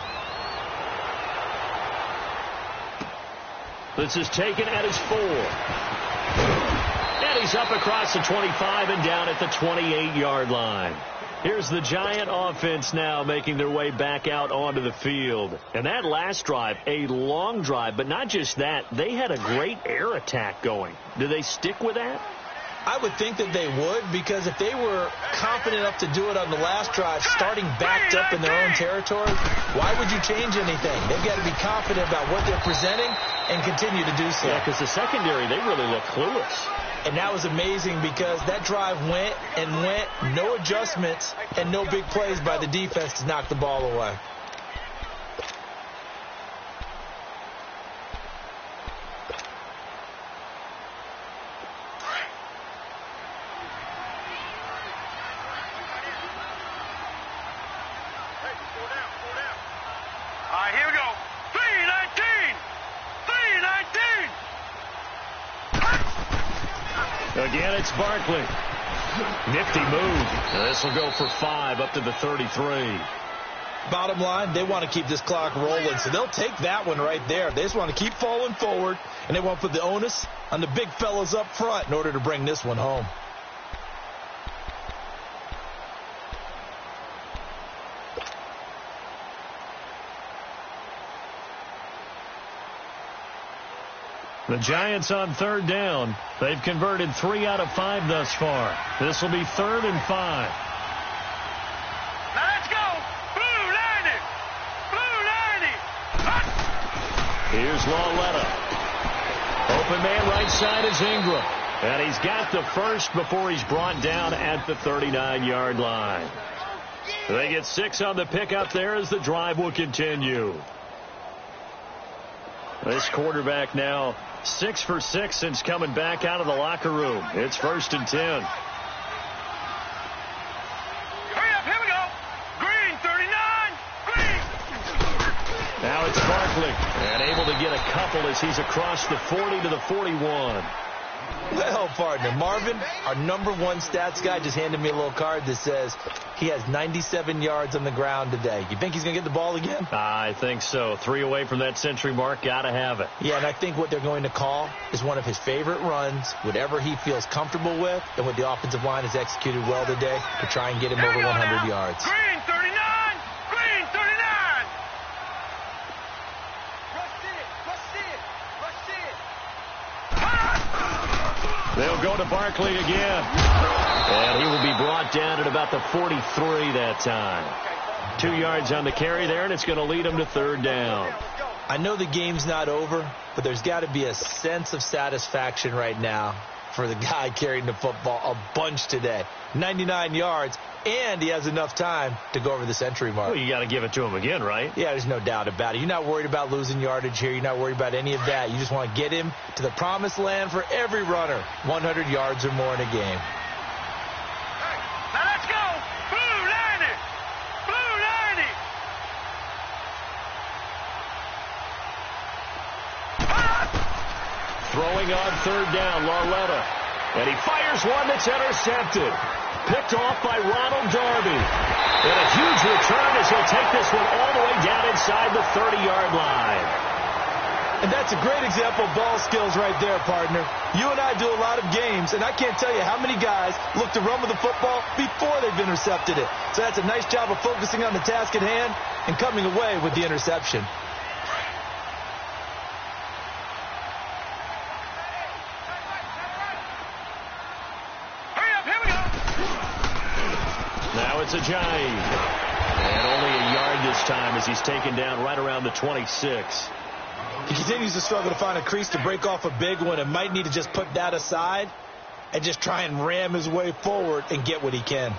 This is taken at his 4. And he's up across the 25 and down at the 28-yard line. Here's the Giant offense now making their way back out onto the field. And that last drive, a long drive, but not just that. They had a great air attack going. Do they stick with that? I would think that they would, because if they were confident enough to do it on the last drive, starting backed up in their own territory, why would you change anything? They've got to be confident about what they're presenting and continue to do so. Yeah, because the secondary, they really look clueless. And that was amazing because that drive went, no adjustments, and no big plays by the defense to knock the ball away. All right, here we go. 319. 319. Again, it's Barkley. Nifty move. This will go for 5 up to the 33. Bottom line, they want to keep this clock rolling, so they'll take that one right there. They just want to keep falling forward, and they want to put the onus on the big fellas up front in order to bring this one home. The Giants on 3rd down. They've converted 3 out of 5 thus far. This will be 3rd and 5. Now let's go. Blue 90. Blue 90. Here's Lauletta. Open man right side is Ingram. And he's got the first before he's brought down at the 39-yard line. They get 6 on the pickup there as the drive will continue. This quarterback now 6 for 6 since coming back out of the locker room. It's 1st and 10. Hurry up, here we go. Green 39. Green. Now it's Barkley. And able to get a couple as he's across the 40 to the 41. Well, partner, Marvin, our number 1 stats guy, just handed me a little card that says he has 97 yards on the ground today. You think he's going to get the ball again? I think so. 3 away from that century mark. Got to have it. Yeah, and I think what they're going to call is one of his favorite runs, whatever he feels comfortable with, and what the offensive line has executed well today to try and get him over 100 yards. Green 39. Green 39. They'll go to Barkley again. And he will be brought down at about the 43 that time. 2 yards on the carry there, and it's going to lead him to 3rd down. I know the game's not over, but there's got to be a sense of satisfaction right now for the guy carrying the football a bunch today. 99 yards, and he has enough time to go over the century mark. Well, you got to give it to him again, right? Yeah, there's no doubt about it. You're not worried about losing yardage here. You're not worried about any of that. You just want to get him to the promised land for every runner, 100 yards or more in a game. Now let's go. Blue 90. Blue 90. Throwing on third down, Larletta. And he fires one that's intercepted. Picked off by Ronald Darby. And a huge return as he'll take this one all the way down inside the 30-yard line. And that's a great example of ball skills right there, partner. You and I do a lot of games, and I can't tell you how many guys look to run with the football before they've intercepted it. So that's a nice job of focusing on the task at hand and coming away with the interception. Now it's a jive. And only a yard this time as he's taken down right around the 26. He continues to struggle to find a crease to break off a big one and might need to just put that aside and just try and ram his way forward and get what he can.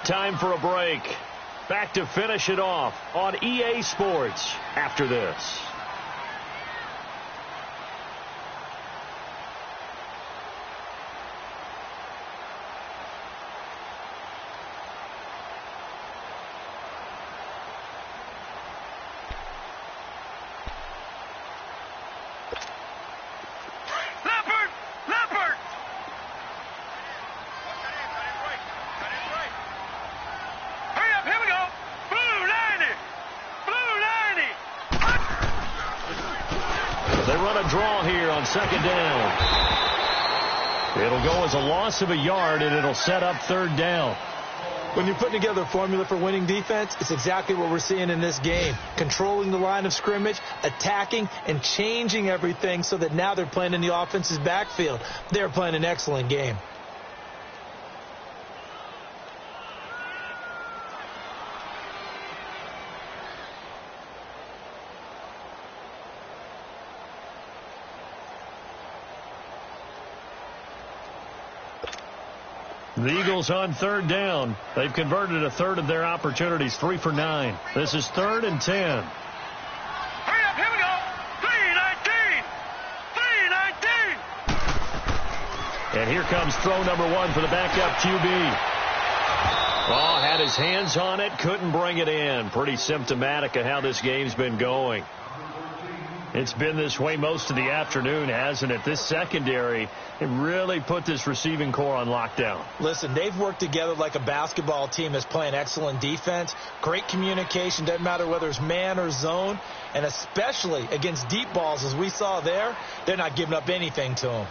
Time for a break. Back to finish it off on EA Sports after this. They run a draw here on second down. It'll go as a loss of a yard, and it'll set up third down. When you're putting together a formula for winning defense, it's exactly what we're seeing in this game. Controlling the line of scrimmage, attacking, and changing everything so that now they're playing in the offense's backfield. They're playing an excellent game. The Eagles on third down. They've converted a third of their opportunities, 3 for 9. This is 3rd and 10. Hurry up, here we go. 3-19. 3-19. And here comes throw number 1 for the backup QB. Oh, had his hands on it, couldn't bring it in. Pretty symptomatic of how this game's been going. It's been this way most of the afternoon, hasn't it? This secondary, it really put this receiving core on lockdown. Listen, they've worked together like a basketball team that's playing excellent defense. Great communication, doesn't matter whether it's man or zone. And especially against deep balls, as we saw there, they're not giving up anything to them.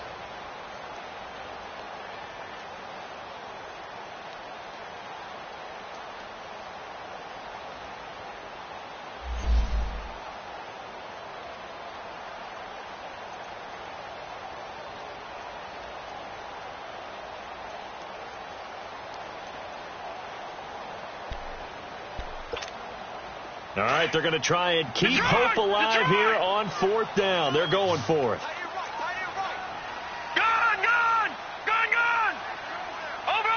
All right, they're going to try and keep hope alive here on 4th down. They're going for it. Gone, gone, gone, gone. Over.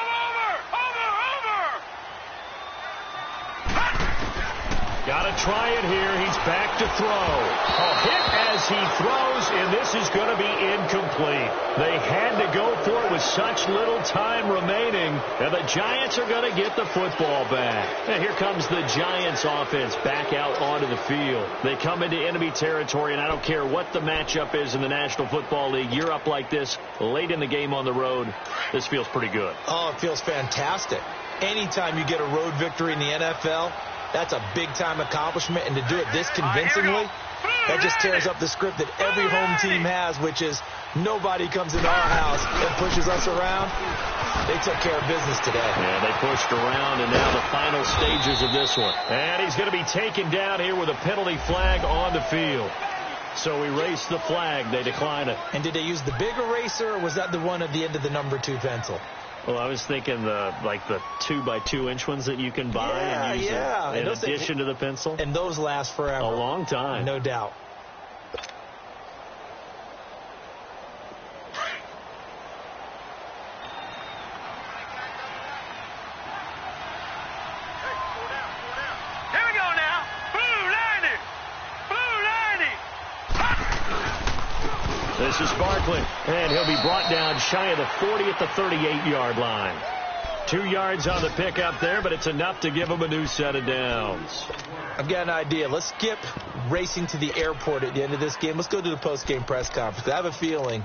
Got to try it here. He's back to throw. A hit as he throws, and this is going to be incomplete. They had to go for it with such little time remaining, and the Giants are going to get the football back. And here comes the Giants offense back out onto the field. They come into enemy territory, and I don't care what the matchup is in the National Football League. You're up like this late in the game on the road. This feels pretty good. Oh, it feels fantastic. Anytime you get a road victory in the NFL, that's a big-time accomplishment, and to do it this convincingly, that just tears up the script that every home team has, which is nobody comes into our house and pushes us around. They took care of business today. Yeah, they pushed around, and now the final stages of this one. And he's going to be taken down here with a penalty flag on the field. So erase the flag. They decline it. And did they use the big eraser, or was that the one at the end of the number 2 pencil? Well, I was thinking the 2x2-inch ones that you can buy and use in addition to the pencil. And those last forever. A long time. No doubt. This is Barkley, and he'll be brought down shy of the 40 at the 38-yard line. 2 yards on the pickup there, but it's enough to give him a new set of downs. I've got an idea. Let's skip racing to the airport at the end of this game. Let's go to the post-game press conference. I have a feeling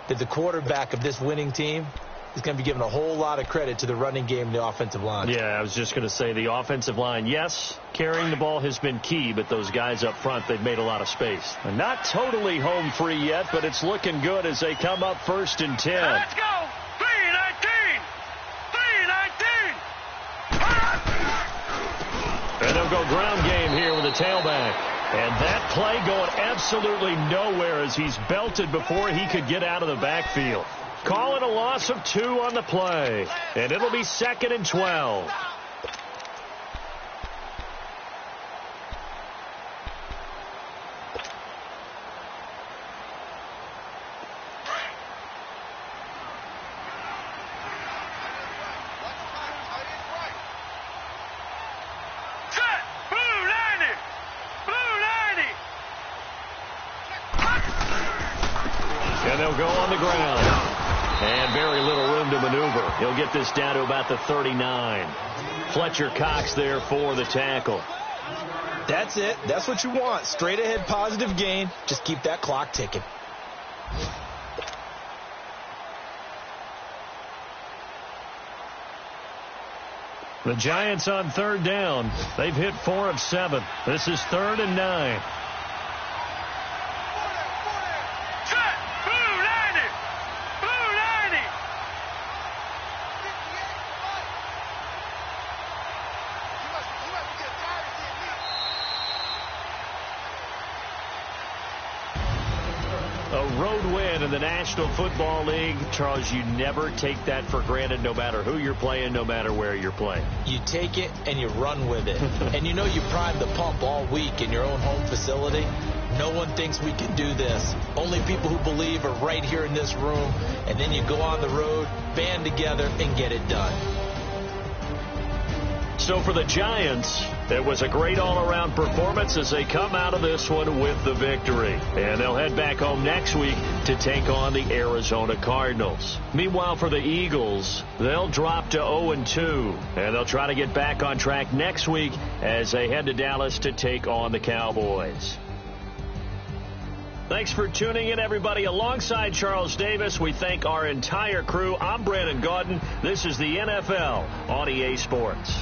that the quarterback of this winning team is going to be given a whole lot of credit to the running game and the offensive line. Yeah, I was just going to say the offensive line, yes, carrying the ball has been key, but those guys up front, they've made a lot of space. Not totally home free yet, but it's looking good as they come up 1st and 10. Let's go! 3-19! 3-19! And they'll go ground game here with a tailback. And that play going absolutely nowhere as he's belted before he could get out of the backfield. Call it a loss of 2 on the play. And it'll be 2nd and 12. Set! Blue 90! Blue 90! And they'll go on the ground. And very little room to maneuver. He'll get this down to about the 39. Fletcher Cox there for the tackle. That's it. That's what you want. Straight ahead positive gain. Just keep that clock ticking. The Giants on 3rd down. They've hit 4 of 7. This is 3rd and 9. A road win in the National Football League. Charles, you never take that for granted no matter who you're playing, no matter where you're playing. You take it and you run with it. And you know you primed the pump all week in your own home facility. No one thinks we can do this. Only people who believe are right here in this room. And then you go on the road, band together, and get it done. So for the Giants, it was a great all-around performance as they come out of this one with the victory. And they'll head back home next week to take on the Arizona Cardinals. Meanwhile, for the Eagles, they'll drop to 0-2. And they'll try to get back on track next week as they head to Dallas to take on the Cowboys. Thanks for tuning in, everybody. Alongside Charles Davis, we thank our entire crew. I'm Brandon Gaudin. This is the NFL on EA Sports.